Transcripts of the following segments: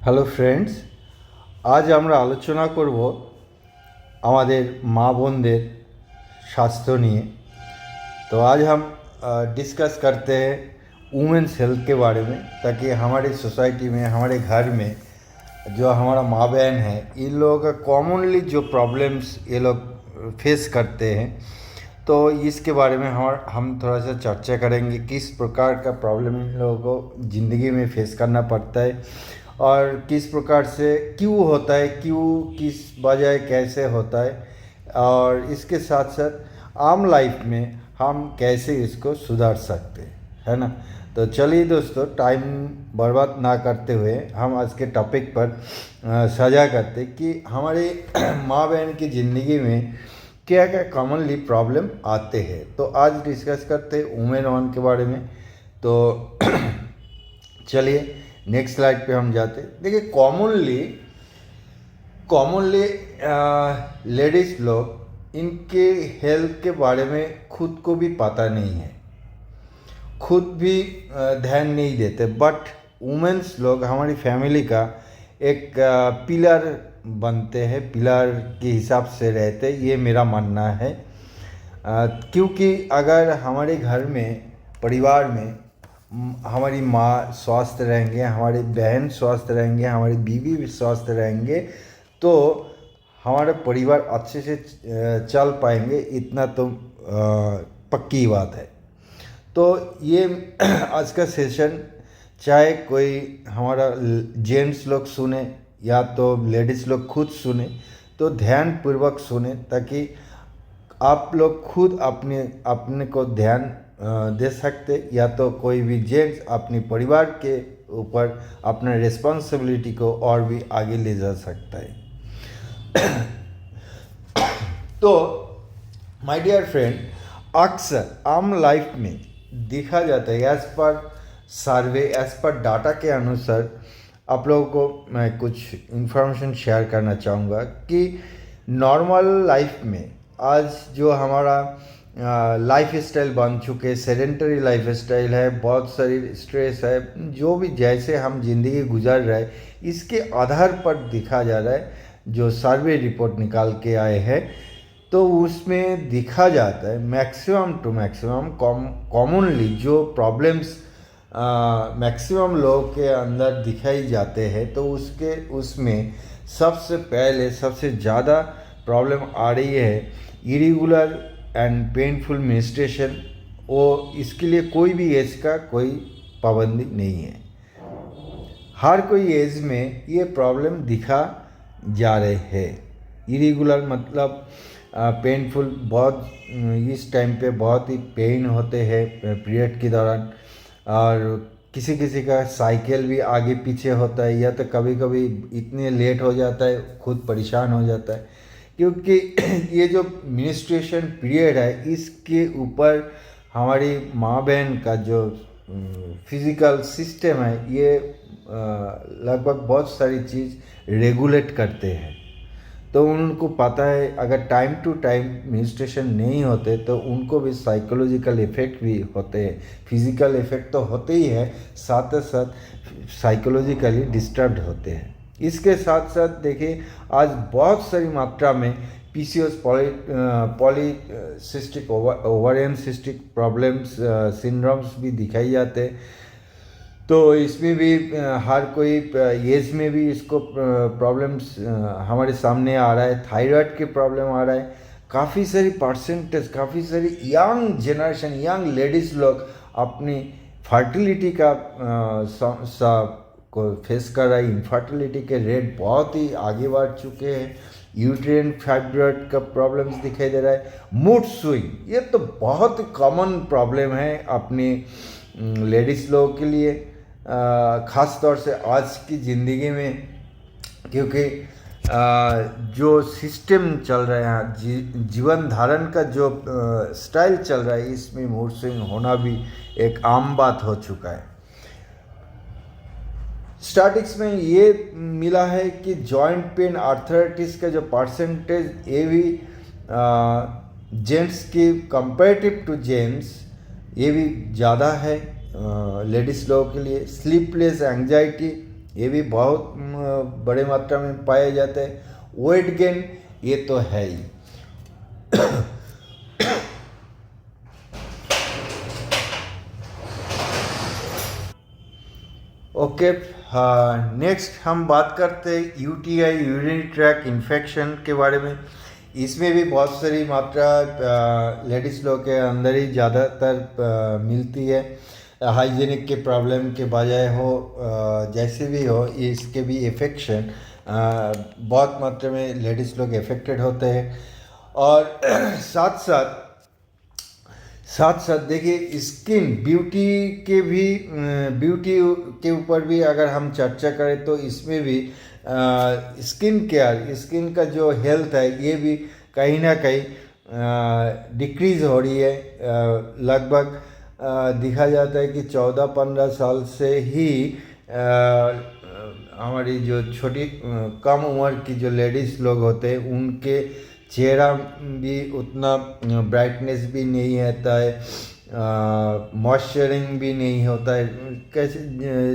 Hello friends, আজ আমরা আলোচনা করব আমাদের মা বোनদের स्वास्थ्य নিয়ে। तो आज हम डिस्कस करते हैं वुमेन्स हेल्थ के बारे में, ताकि हमारी सोसाइटी में, हमारे घर में जो हमारा माँ बहन है, इन लोगों का कॉमनली जो प्रॉब्लम्स ये लोग फेस करते हैं, तो इसके बारे में हम थोड़ा सा चर्चा करेंगे। किस प्रकार का प्रॉब्लम इन लोगों को ज़िंदगी में फेस करना पड़ता है और किस प्रकार से क्यों होता है, क्यों, किस वजह, कैसे होता है, और इसके साथ साथ आम लाइफ में हम कैसे इसको सुधार सकते हैं, है ना। तो चलिए दोस्तों, टाइम बर्बाद ना करते हुए हम आज के टॉपिक पर सजा करते कि हमारे माँ बहन की ज़िंदगी में क्या क्या कॉमनली प्रॉब्लम आते हैं। तो आज डिस्कस करते हैं वुमेन वन के बारे में। तो चलिए नेक्स्ट स्लाइड पे हम जाते। देखिए, कॉमनली लेडीज़ लोग इनके हेल्थ के बारे में खुद को भी पता नहीं है, खुद भी ध्यान नहीं देते, बट वुमेन्स लोग हमारी फैमिली का एक पिलर बनते हैं, पिलर के हिसाब से रहते, ये मेरा मानना है। क्योंकि अगर हमारे घर में, परिवार में हमारी माँ स्वस्थ रहेंगे, हमारी बहन स्वस्थ रहेंगे, हमारी बीवी भी स्वस्थ रहेंगे, तो हमारा परिवार अच्छे से चल पाएंगे, इतना तो पक्की बात है। तो ये आज का सेशन चाहे कोई हमारा जेंट्स लोग सुने या तो लेडीज़ लोग खुद सुने, तो ध्यानपूर्वक सुने, ताकि आप लोग खुद अपने को ध्यान दे सकते, या तो कोई भी जेंट्स अपने परिवार के ऊपर अपना रिस्पॉन्सिबिलिटी को और भी आगे ले जा सकता है। तो माय डियर फ्रेंड, अक्सर आम लाइफ में देखा जाता है, एज पर सर्वे, एज पर डाटा के अनुसार आप लोगों को मैं कुछ इन्फॉर्मेशन शेयर करना चाहूँगा कि नॉर्मल लाइफ में आज जो हमारा लाइफ स्टाइल बन चुके, सेडेंटरी लाइफ स्टाइल है, बहुत सारी स्ट्रेस है, जो भी जैसे हम ज़िंदगी गुजार रहे हैं, इसके आधार पर दिखा जा रहा है, जो सर्वे रिपोर्ट निकाल के आए हैं, तो उसमें दिखा जाता है मैक्सिमम टू मैक्सिमम कॉमनली जो प्रॉब्लम्स मैक्सिमम लोगों के अंदर दिखाई जाते हैं, तो उसमें सबसे पहले सबसे ज़्यादा प्रॉब्लम आ रही है इरेगुलर एंड पेनफुल मेंस्ट्रुएशन। वो इसके लिए कोई भी एज का कोई पाबंदी नहीं है, हर कोई एज में ये प्रॉब्लम दिखा जा रहे हैं। इरेगुलर मतलब पेनफुल, बहुत इस टाइम पे बहुत ही पेन होते हैं पीरियड के दौरान, और किसी किसी का साइकिल भी आगे पीछे होता है, या तो कभी कभी इतने लेट हो जाता है खुद परेशान हो जाता है, क्योंकि ये जो मेंस्ट्रुएशन पीरियड है, इसके ऊपर हमारी माँ बहन का जो फिज़िकल सिस्टम है, ये लगभग बहुत सारी चीज़ रेगुलेट करते हैं। तो उनको पता है अगर टाइम टू टाइम मेंस्ट्रुएशन नहीं होते तो उनको भी साइकोलॉजिकल इफ़ेक्ट भी होते हैं। फिज़िकल इफ़ेक्ट तो होते ही है, साथ साथ साइकोलॉजिकली डिस्टर्ब्ड होते हैं। इसके साथ साथ देखिए, आज बहुत सारी मात्रा में PCOS, polycystic ovarian cystic problems, syndromes भी दिखाई जाते हैं। तो इसमें भी हर कोई एज में भी इसको प्रॉब्लम्स हमारे सामने आ रहा है। थायराइड के प्रॉब्लम आ रहा है, काफ़ी सारी परसेंटेज, काफ़ी सारी यंग जनरेशन, यंग लेडीज़ लोग अपनी फर्टिलिटी का को फेस कर रहा है। इनफर्टिलिटी के रेट बहुत ही आगे बढ़ चुके हैं। यूट्रेन फाइब्रॉइड का प्रॉब्लम्स दिखाई दे रहा है। मूड स्विंग, ये तो बहुत कॉमन प्रॉब्लम है अपनी लेडीज़ लोगों के लिए, ख़ास तौर से आज की ज़िंदगी में, क्योंकि जो सिस्टम चल रहा है, जीवन धारण का जो स्टाइल चल रहा है, इसमें मूड स्विंग होना भी एक आम बात हो चुका है। स्टैटिक्स में ये मिला है कि जॉइंट पेन, आर्थराइटिस का जो परसेंटेज, ये भी जेंट्स की कंपेरेटिव टू जेंट्स ये भी ज़्यादा है लेडीज़ लोगों के लिए। स्लीपलेस एंजाइटी ये भी बहुत बड़े मात्रा में पाए जाते हैं। वेट गेन ये तो है ही। ओके, हाँ, नेक्स्ट हम बात करते हैं यूटीआई, यूरिनरी ट्रैक इन्फेक्शन के बारे में। इसमें भी बहुत सारी मात्रा लेडीज़ लोग के अंदर ही ज़्यादातर मिलती है। हाइजीनिक के प्रॉब्लम के बजाय हो, जैसे भी हो, इसके भी इफेक्शन बहुत मात्रा में लेडीज़ लोग इफेक्टेड होते हैं। और साथ साथ देखिए स्किन ब्यूटी के भी, ब्यूटी के ऊपर भी अगर हम चर्चा करें तो इसमें भी स्किन केयर, स्किन का जो हेल्थ है ये भी कहीं ना कहीं डिक्रीज़ हो रही है। लगभग देखा जाता है कि 14-15 साल से ही हमारी जो छोटी कम उम्र की जो लेडीज़ लोग होते हैं उनके चेहरा भी उतना ब्राइटनेस भी नहीं रहता है, मॉइस्चरिंग भी नहीं होता है, कैसे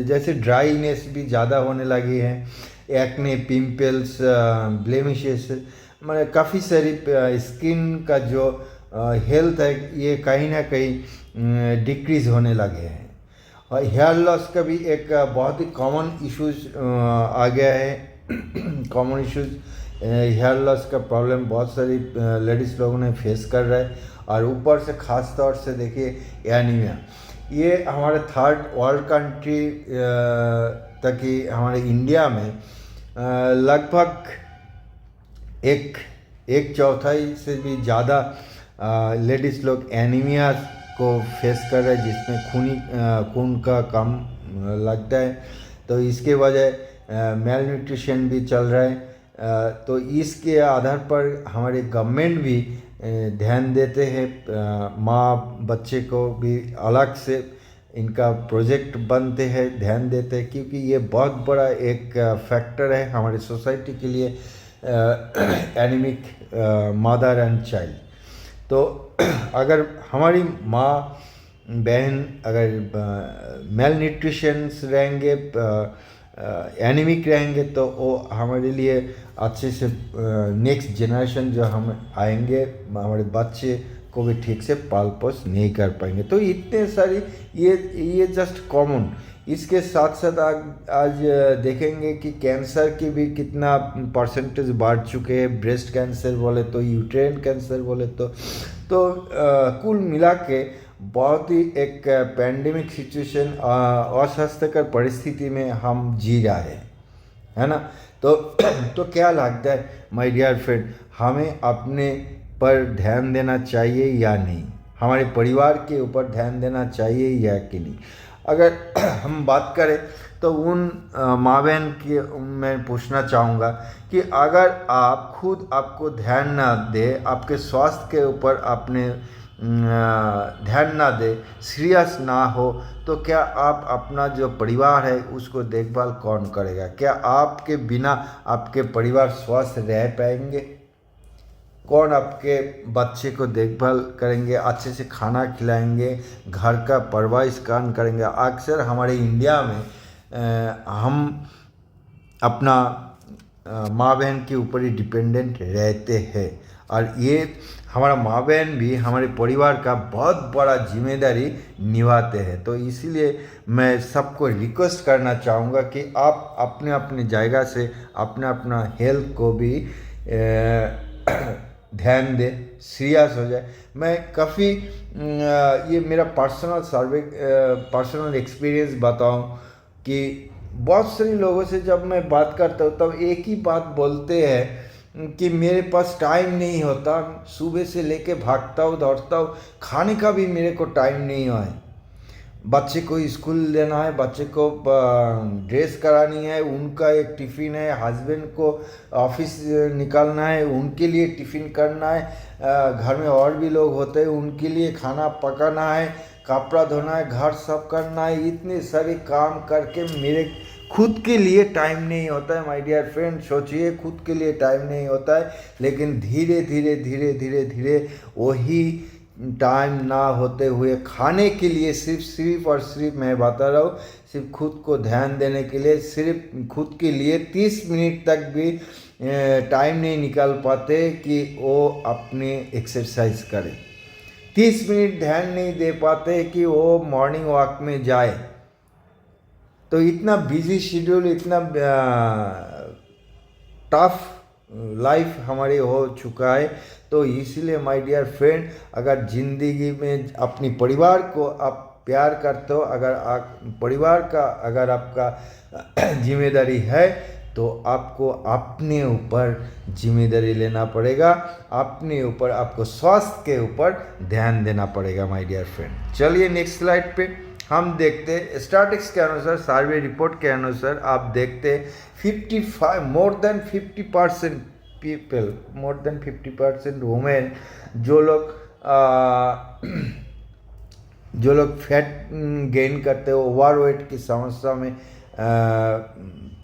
जैसे ड्राईनेस भी ज़्यादा होने लगी है, एक्ने, पिंपल्स, ब्लेमिशेस, मतलब काफ़ी सारी स्किन का जो हेल्थ है ये कहीं ना कहीं डिक्रीज़ होने लगे हैं। और हेयर लॉस का भी एक बहुत ही कॉमन इश्यूज आ गया है। कॉमन इश्यूज हेयर लॉस का प्रॉब्लम बहुत सारी लेडीज़ लोगों ने फेस कर रहा है। और ऊपर से ख़ास तौर से देखिए एनीमिया, ये हमारे थर्ड वर्ल्ड कंट्री तक ही हमारे इंडिया में लगभग एक चौथाई से भी ज़्यादा लेडीज़ लोग एनीमिया को फेस कर रहे हैं, जिसमें खून का कम लगता है। तो इसके वजह मेल न्यूट्रिशन भी चल रहा है। तो इसके आधार पर हमारे गवर्नमेंट भी ध्यान देते हैं, माँ बच्चे को भी अलग से इनका प्रोजेक्ट बनते हैं, ध्यान देते हैं, क्योंकि ये बहुत बड़ा एक फैक्टर है हमारी सोसाइटी के लिए, एनीमिक मदर एंड चाइल्ड। तो अगर हमारी माँ बहन अगर मेल न्यूट्रिशंस रहेंगे, एनीमिक रहेंगे, तो वो हमारे लिए अच्छे से नेक्स्ट जनरेशन जो हम आएंगे, हमारे बच्चे को भी ठीक से पाल पोस नहीं कर पाएंगे। तो इतने सारी ये जस्ट कॉमन। इसके साथ साथ आज देखेंगे कि कैंसर की भी कितना परसेंटेज बढ़ चुके हैं। ब्रेस्ट कैंसर बोले तो, यूट्रेन कैंसर बोले तो कुल मिला के बहुत ही एक पैंडेमिक सिचुएशन, अस्वास्थ्यकर परिस्थिति में हम जी रहे हैं, है ना। तो क्या लगता है माय डियर फ्रेंड, हमें अपने पर ध्यान देना चाहिए या नहीं, हमारे परिवार के ऊपर ध्यान देना चाहिए या कि नहीं? अगर हम बात करें तो उन माँ बहन की मैं पूछना चाहूँगा कि अगर आप खुद आपको ध्यान ना दे, आपके स्वास्थ्य के ऊपर अपने ध्यान ना दे, सीरियस ना हो, तो क्या आप अपना जो परिवार है उसको देखभाल कौन करेगा? क्या आपके बिना आपके परिवार स्वस्थ रह पाएंगे? कौन आपके बच्चे को देखभाल करेंगे, अच्छे से खाना खिलाएंगे, घर का परवरिश कौन करेंगे? अक्सर हमारे इंडिया में हम अपना माँ बहन के ऊपर ही डिपेंडेंट रहते हैं, और ये हमारा माँ बहन भी हमारे परिवार का बहुत बड़ा जिम्मेदारी निभाते हैं। तो इसीलिए मैं सबको रिक्वेस्ट करना चाहूँगा कि आप अपने अपने जगह से अपना हेल्थ को भी ध्यान दे, सीरियस हो जाए। मैं काफ़ी ये मेरा पर्सनल एक्सपीरियंस बताऊं कि बहुत सारे लोगों से जब मैं बात करता हूँ तब एक ही बात बोलते हैं कि मेरे पास टाइम नहीं होता, सुबह से लेके भागता हूँ, दौड़ता हूँ, खाने का भी मेरे को टाइम नहीं है, बच्चे को स्कूल देना है, बच्चे को ड्रेस करानी है, उनका एक टिफ़िन है, हस्बैंड को ऑफिस निकालना है, उनके लिए टिफ़िन करना है, घर में और भी लोग होते हैं उनके लिए खाना पकाना है, कपड़ा धोना है, घर साफ करना है। इतने सारे काम करके मेरे खुद के लिए टाइम नहीं होता है। माय डियर फ्रेंड, सोचिए, खुद के लिए टाइम नहीं होता है, लेकिन धीरे धीरे वही टाइम ना होते हुए खाने के लिए सिर्फ और सिर्फ मैं बता रहा हूँ, सिर्फ खुद को ध्यान देने के लिए, सिर्फ खुद के लिए 30 मिनट तक भी टाइम नहीं निकाल पाते कि वो अपने एक्सरसाइज करें। 30 मिनट ध्यान नहीं दे पाते कि वो मॉर्निंग वॉक में जाए। तो इतना बिजी शेड्यूल, इतना टफ लाइफ हमारी हो चुका है। तो इसीलिए माय डियर फ्रेंड, अगर ज़िंदगी में अपनी परिवार को आप प्यार करते हो, अगर आप परिवार का अगर आपका जिम्मेदारी है, तो आपको अपने ऊपर जिम्मेदारी लेना पड़ेगा, अपने ऊपर आपको स्वास्थ्य के ऊपर ध्यान देना पड़ेगा माय डियर फ्रेंड। चलिए नेक्स्ट स्लाइड पे हम देखते हैं। स्टैटिस्टिक्स के अनुसार, सर्वे रिपोर्ट के अनुसार आप देखते 55 more than 50% people, more than 50% women जो लोग फैट गेन करते हो, ओवरवेट की समस्या में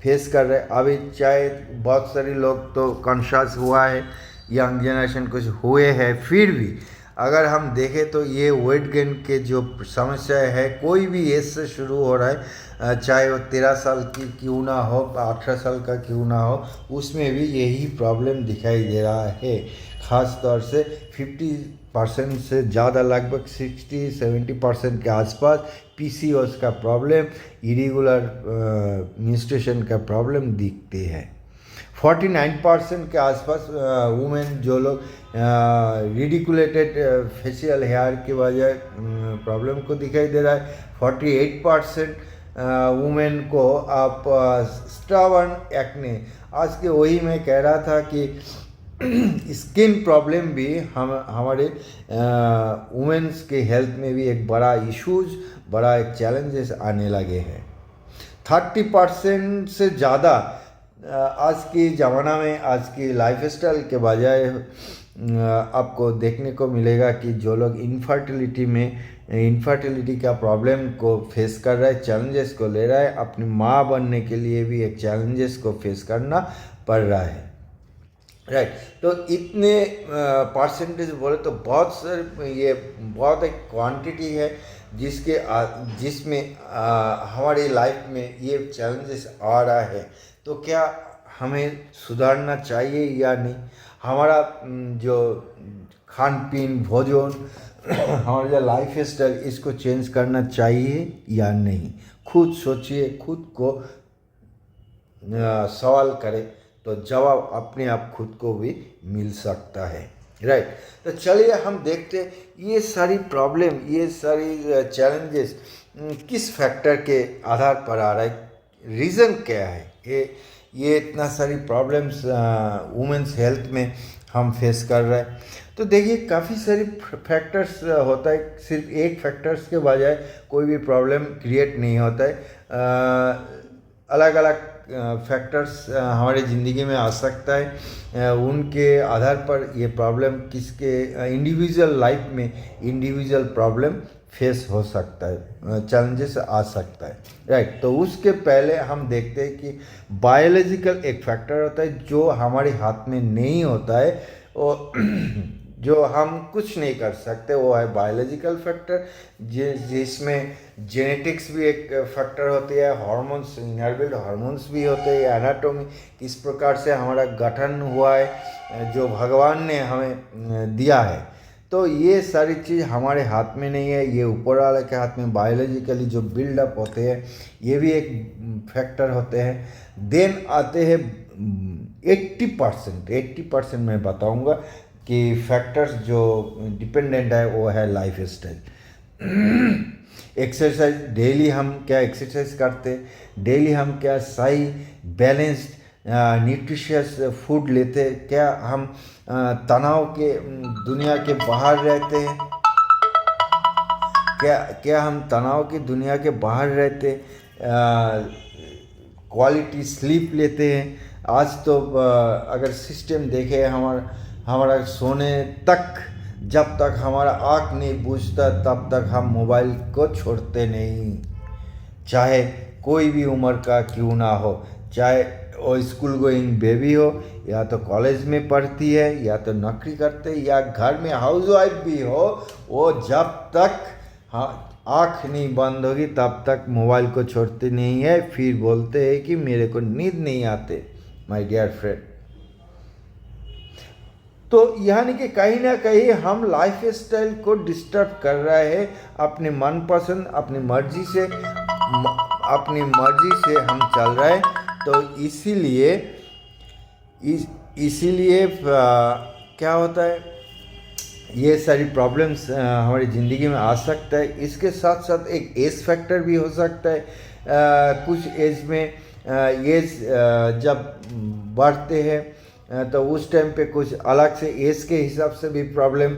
फेस कर रहे। अभी चाहे बहुत सारे लोग तो कॉन्शियस हुआ है, यंग जनरेशन कुछ हुए हैं, फिर भी अगर हम देखें तो ये वेट गेन के जो समस्या है, कोई भी एज से शुरू हो रहा है, चाहे वो 13 साल की क्यों ना हो, 18 साल का क्यों ना हो, उसमें भी यही प्रॉब्लम दिखाई दे रहा है। ख़ास तौर से 50% से ज़्यादा, लगभग 60-70% के आसपास PCOS का प्रॉब्लम, इरेगुलर मेंस्ट्रुएशन का प्रॉब्लम दिखते हैं। 49% के आसपास वुमेन जो लोग रिडिकुलेटेड फेशियल हेयर की वजह प्रॉब्लम को दिखाई दे रहा है। 48% वुमेन को आप स्टबर्न एक्ने, आज के वही मैं कह रहा था कि स्किन प्रॉब्लम भी हमारे वुमेन्स के हेल्थ में भी एक बड़ा इश्यूज, बड़ा एक चैलेंजेस आने लगे हैं। 30% से ज़्यादा आज की ज़माना में, आज की लाइफस्टाइल के बजाय आपको देखने को मिलेगा कि जो लोग इनफर्टिलिटी का प्रॉब्लम को फेस कर रहे हैं, चैलेंजेस को ले रहा है, अपनी माँ बनने के लिए भी एक चैलेंजेस को फेस करना पड़ रहा है, राइट। तो इतने परसेंटेज बोले तो बहुत सारे, ये बहुत एक क्वांटिटी है जिसमें हमारी लाइफ में ये चैलेंजेस आ रहा है। तो क्या हमें सुधारना चाहिए या नहीं? हमारा जो खान पीन, भोजन, हमारा जो लाइफ स्टाइल, इसको चेंज करना चाहिए या नहीं? खुद सोचिए, खुद को सवाल करें तो जवाब अपने आप खुद को भी मिल सकता है, राइट। तो चलिए हम देखते ये सारी प्रॉब्लम, ये सारी चैलेंजेस किस फैक्टर के आधार पर आ रहा है, रीज़न क्या है ये इतना सारी प्रॉब्लम्स वुमेन्स हेल्थ में हम फेस कर रहे हैं। तो देखिए काफ़ी सारी फैक्टर्स होता है, सिर्फ एक फैक्टर्स के बजाय कोई भी प्रॉब्लम क्रिएट नहीं होता है। अलग अलग फैक्टर्स हमारे ज़िंदगी में आ सकता है, उनके आधार पर ये प्रॉब्लम किसके इंडिविजुअल लाइफ में इंडिविजुअल प्रॉब्लम फेस हो सकता है, चैलेंजेस आ सकता है, राइट। तो उसके पहले हम देखते हैं कि बायोलॉजिकल एक फैक्टर होता है जो हमारे हाथ में नहीं होता है, और जो हम कुछ नहीं कर सकते, वो है बायोलॉजिकल फैक्टर, जिसमें जेनेटिक्स भी एक फैक्टर होती है, हार्मोन्स, इनहर्बिट हार्मोन्स भी होते हैं, एनाटॉमी, किस प्रकार से हमारा गठन हुआ है, जो भगवान ने हमें दिया है। तो ये सारी चीज़ हमारे हाथ में नहीं है, ये ऊपर वाले के हाथ में बायोलॉजिकली जो बिल्डअप होते हैं, ये भी एक फैक्टर होते हैं। देन आते हैं 80% मैं बताऊंगा कि फैक्टर्स जो डिपेंडेंट है वो है लाइफ स्टाइल। एक्सरसाइज, डेली हम क्या एक्सरसाइज करते, डेली हम क्या सही बैलेंस्ड न्यूट्रिशियस फूड लेते, क्या हम तनाव के दुनिया के बाहर रहते हैं, क्या हम तनाव की दुनिया के बाहर रहते, क्वालिटी स्लीप लेते हैं। आज तो अगर सिस्टम देखे हमारा सोने तक, जब तक हमारा आँख नहीं बूझता तब तक हम मोबाइल को छोड़ते नहीं, चाहे कोई भी उम्र का क्यों ना हो, चाहे वो स्कूल गोइंग बेबी हो, या तो कॉलेज में पढ़ती है, या तो नौकरी करते, या घर में हाउसवाइफ भी हो, वो जब तक हाँ आँख नहीं बंद होगी तब तक मोबाइल को छोड़ते नहीं है। फिर बोलते हैं कि मेरे को नींद नहीं आते। माय डियर फ्रेंड, तो यानी कि कहीं ना कहीं हम लाइफ स्टाइल को डिस्टर्ब कर रहे हैं अपने मनपसंद अपनी मर्जी से हम चल रहे हैं। तो इसीलिए क्या होता है, ये सारी प्रॉब्लम्स हमारी ज़िंदगी में आ सकता है। इसके साथ साथ एक एज फैक्टर भी हो सकता है। कुछ एज में एज जब बढ़ते हैं तो उस टाइम पे कुछ अलग से एज के हिसाब से भी प्रॉब्लम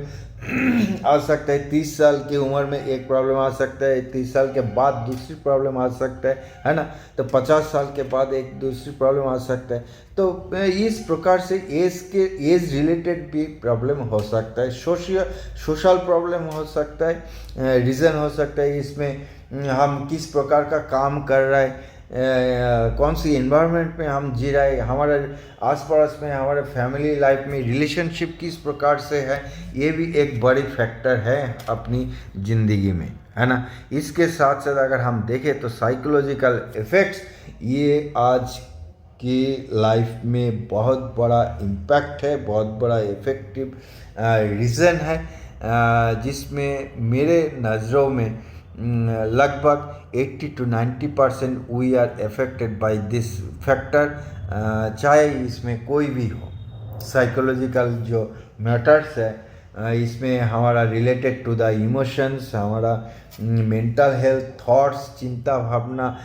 आ सकता है। 30 साल की उम्र में एक प्रॉब्लम आ सकता है, 30 साल के बाद दूसरी प्रॉब्लम आ सकता है ना। तो 50 साल के बाद एक दूसरी प्रॉब्लम आ सकता है। तो इस प्रकार से एज रिलेटेड भी प्रॉब्लम हो सकता है। सोशल प्रॉब्लम हो सकता है, रीज़न हो सकता है इसमें हम किस प्रकार का काम कर रहे हैं, कौन सी इन्वायरमेंट में हम जी रहे हैं, हमारे आस पड़ोस में, हमारे फैमिली लाइफ में रिलेशनशिप किस प्रकार से है, ये भी एक बड़ी फैक्टर है अपनी ज़िंदगी में, है ना। इसके साथ साथ अगर हम देखें तो साइकोलॉजिकल इफ़ेक्ट्स ये आज की लाइफ में बहुत बड़ा इम्पैक्ट है, बहुत बड़ा इफ़ेक्टिव रीज़न है, जिसमें मेरे नज़रों में लगभग 80 to 90% we are affected by this factor. चाहे इसमें कोई भी हो, साइकोलॉजिकल जो मैटर्स है इसमें हमारा रिलेटेड टू द इमोशंस, हमारा मेंटल हेल्थ, थॉट्स, चिंता भावना,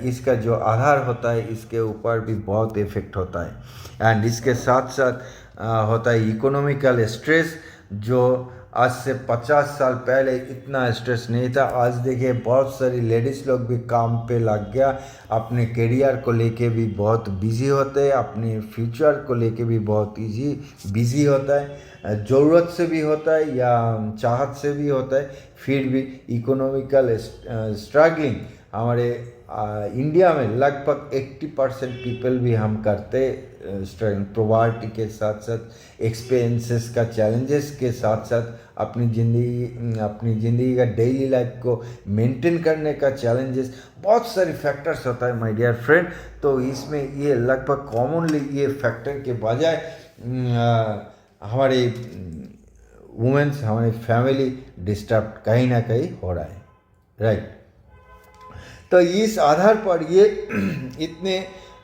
इसका जो आधार होता है इसके ऊपर भी बहुत इफेक्ट होता है। एंड इसके साथ साथ होता है इकोनॉमिकल स्ट्रेस, जो आज से 50 साल पहले इतना स्ट्रेस नहीं था। आज देखिए बहुत सारी लेडीज़ लोग भी काम पे लग गया, अपने करियर को लेके भी बहुत बिजी होते हैं, अपने फ्यूचर को लेके भी बहुत बिजी होता है। ज़रूरत से भी होता है या चाहत से भी होता है। फिर भी इकोनॉमिकल स्ट्रगलिंग हमारे इंडिया में लगभग 80% पीपल भी हम करते स्ट्रगल, पॉवर्टी के साथ साथ एक्सपेंसेस का चैलेंजेस के साथ साथ अपनी ज़िंदगी का डेली लाइफ को मेंटेन करने का चैलेंजेस, बहुत सारी फैक्टर्स होता है माय डियर फ्रेंड। तो इसमें ये लगभग कॉमनली ये फैक्टर के बजाय हमारे वुमेन्स, हमारी फैमिली डिस्टर्ब कहीं ना कहीं हो रहा है, राइट। तो इस आधार पर ये इतने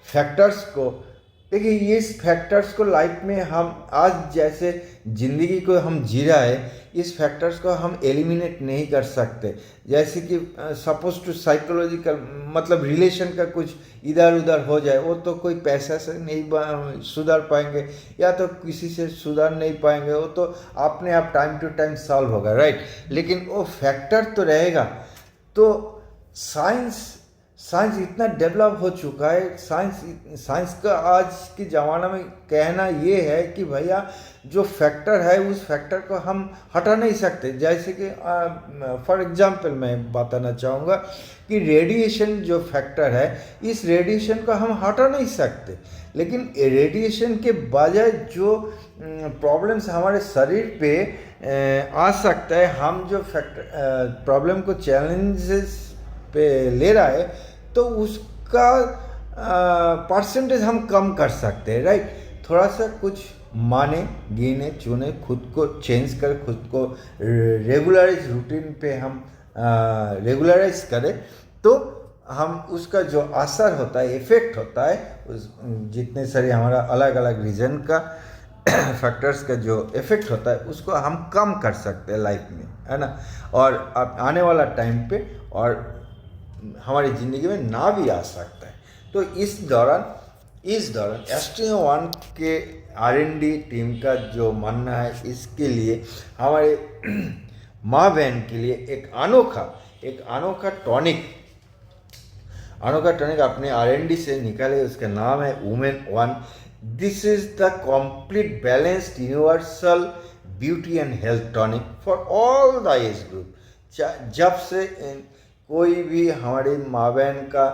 फैक्टर्स को देखिए, इस फैक्टर्स को लाइफ में हम आज जैसे ज़िंदगी को हम जी रहा है, इस फैक्टर्स को हम एलिमिनेट नहीं कर सकते। जैसे कि सपोज टू साइकोलॉजिकल मतलब रिलेशन का कुछ इधर उधर हो जाए, वो तो कोई पैसा से नहीं सुधर पाएंगे या तो किसी से सुधर नहीं पाएंगे, वो तो अपने आप टाइम टू टाइम सॉल्व होगा, राइट। लेकिन वो फैक्टर तो रहेगा। तो साइंस इतना डेवलप हो चुका है, साइंस का आज के ज़माना में कहना ये है कि भैया जो फैक्टर है उस फैक्टर को हम हटा नहीं सकते। जैसे कि फॉर एग्जांपल मैं बताना चाहूँगा कि रेडिएशन जो फैक्टर है, इस रेडिएशन को हम हटा नहीं सकते, लेकिन रेडिएशन के बजाय जो प्रॉब्लम्स हमारे शरीर पे आ सकता है, हम जो फैक्टर प्रॉब्लम को चैलेंजेस पे ले रहा है तो उसका परसेंटेज हम कम कर सकते हैं, राइट। थोड़ा सा कुछ माने गिने चुने, खुद को चेंज कर, खुद को रेगुलराइज रूटीन पे हम रेगुलराइज करें तो हम उसका जो असर होता है, इफ़ेक्ट होता है, उस जितने सारे हमारा अलग अलग रीजन का फैक्टर्स का जो इफ़ेक्ट होता है उसको हम कम कर सकते हैं लाइफ में, है ना। और अब आने वाला टाइम पे और हमारी ज़िंदगी में ना भी आ सकता है। तो इस दौरान एस्ट्रियो वन के R&D टीम का जो मानना है, इसके लिए हमारे माँ बहन के लिए एक अनोखा टॉनिक अपने R&D से निकाले, उसका नाम है women one. This is the complete balanced universal beauty and health tonic for all the age group. जब से कोई भी हमारी माँ बहन का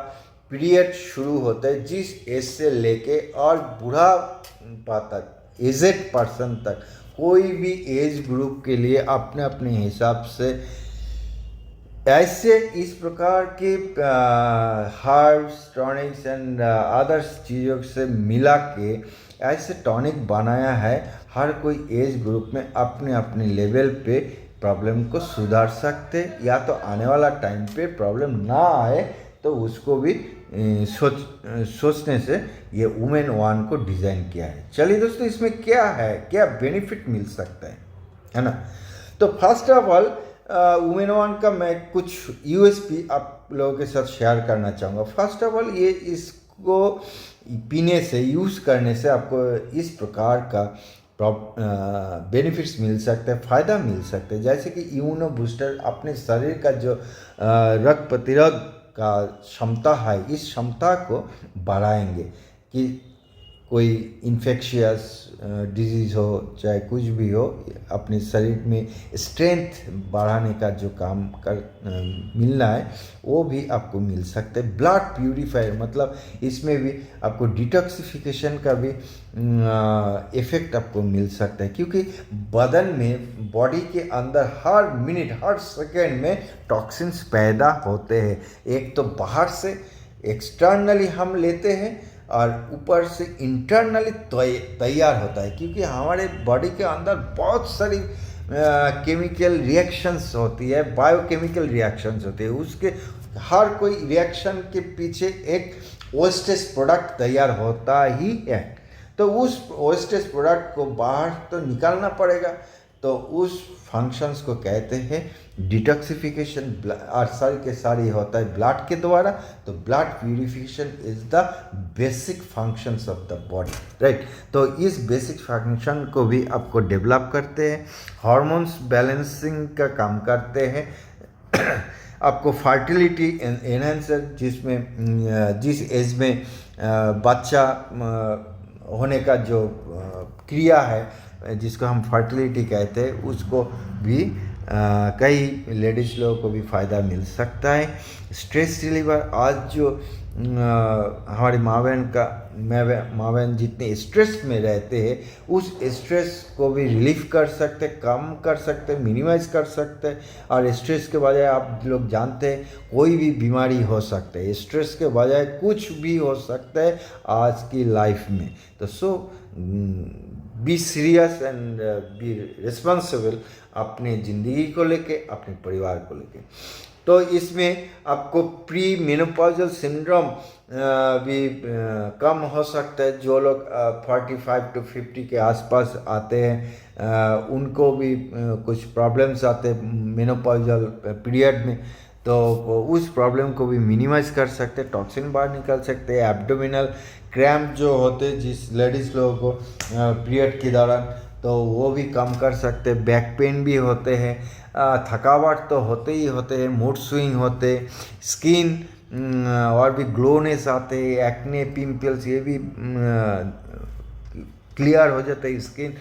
पीरियड शुरू होता है जिस एज से लेके और बुढ़ापा तक, एजेड पर्सन तक, कोई भी एज ग्रुप के लिए अपने अपने हिसाब से ऐसे इस प्रकार के हर्ब्स, टॉनिक्स एंड अदर्स चीज़ों से मिला के ऐसे टॉनिक बनाया है। हर कोई एज ग्रुप में अपने अपने लेवल पे प्रॉब्लम को सुधार सकते, या तो आने वाला टाइम पे प्रॉब्लम ना आए तो उसको भी सोचने से ये वुमेन वन को डिज़ाइन किया है। चलिए दोस्तों, इसमें क्या है, क्या बेनिफिट मिल सकता है ना। तो first of all women one का मैं कुछ यूएसपी आप लोगों के साथ शेयर करना चाहूँगा। फर्स्ट ऑफ ऑल, ये इसको पीने से, यूज़ करने से आपको इस प्रकार का बेनिफिट्स मिल सकते हैं, फ़ायदा मिल सकते हैं। जैसे कि इम्यूनो बूस्टर, अपने शरीर का जो रोग प्रतिरोध का क्षमता है, इस क्षमता को बढ़ाएंगे कि कोई इन्फेक्शियस डिजीज़ हो, चाहे कुछ भी हो, अपने शरीर में स्ट्रेंथ बढ़ाने का जो काम कर मिलना है वो भी आपको मिल सकते हैं। ब्लड प्यूरीफायर, मतलब इसमें भी आपको डिटॉक्सिफिकेशन का भी इफ़ेक्ट आपको मिल सकता है, क्योंकि बदन में, बॉडी के अंदर हर मिनट, हर सेकेंड में टॉक्सिन्स पैदा होते हैं। एक तो बाहर से एक्सटर्नली हम लेते हैं और ऊपर से इंटरनली तैयार होता है, क्योंकि हमारे बॉडी के अंदर बहुत सारी केमिकल रिएक्शंस होती है, बायोकेमिकल रिएक्शंस होती है। उसके हर कोई रिएक्शन के पीछे एक वेस्टेज प्रोडक्ट तैयार होता ही है। तो उस वेस्टेज प्रोडक्ट को बाहर तो निकालना पड़ेगा, तो उस फंक्शंस को कहते हैं डिटॉक्सिफिकेशन। और सारी के सारी होता है ब्लड के द्वारा। तो blood purification is the basic functions of the body, right. तो इस बेसिक फंक्शन को भी आपको डेवलप करते हैं। हार्मोन्स बैलेंसिंग का काम करते हैं। आपको फर्टिलिटी एनहेंसर, जिसमें जिस एज में बच्चा होने का जो क्रिया है, जिसको हम फर्टिलिटी कहते हैं, उसको भी कई लेडीज़ लोगों को भी फ़ायदा मिल सकता है। स्ट्रेस रिलीवर, आज जो हमारे माँ बहन जितने स्ट्रेस में रहते हैं, उस स्ट्रेस को भी रिलीफ कर सकते, कम कर सकते, मिनिमाइज कर सकते। और स्ट्रेस के बजाय आप लोग जानते हैं कोई भी बीमारी हो सकता है, स्ट्रेस के बजाय कुछ भी हो सकता है आज की लाइफ में। तो be serious and be responsible अपने ज़िंदगी को लेके, अपने परिवार को लेके। तो इसमें आपको प्री मेनोपॉजल सिंड्रोम भी कम हो सकता है। जो लोग 45 to 50 के आसपास आते हैं, उनको भी कुछ प्रॉब्लम्स आते हैं मेनोपॉजल पीरियड में, तो उस प्रॉब्लम को भी मिनिमाइज कर सकते हैं, टॉक्सिन बाहर निकाल सकते हैं। एब्डोमिनल क्रैम्प जो होते हैं जिस लेडीज़ लोगों को पीरियड के दौरान, तो वो भी कम कर सकते हैं। बैक पेन भी होते हैं, थकावट तो होते ही होते हैं, मूड स्विंग होते, स्किन और भी ग्लोनेस आते हैं, एक्ने, पिंपल्स, ये भी क्लियर हो जाता है। स्किन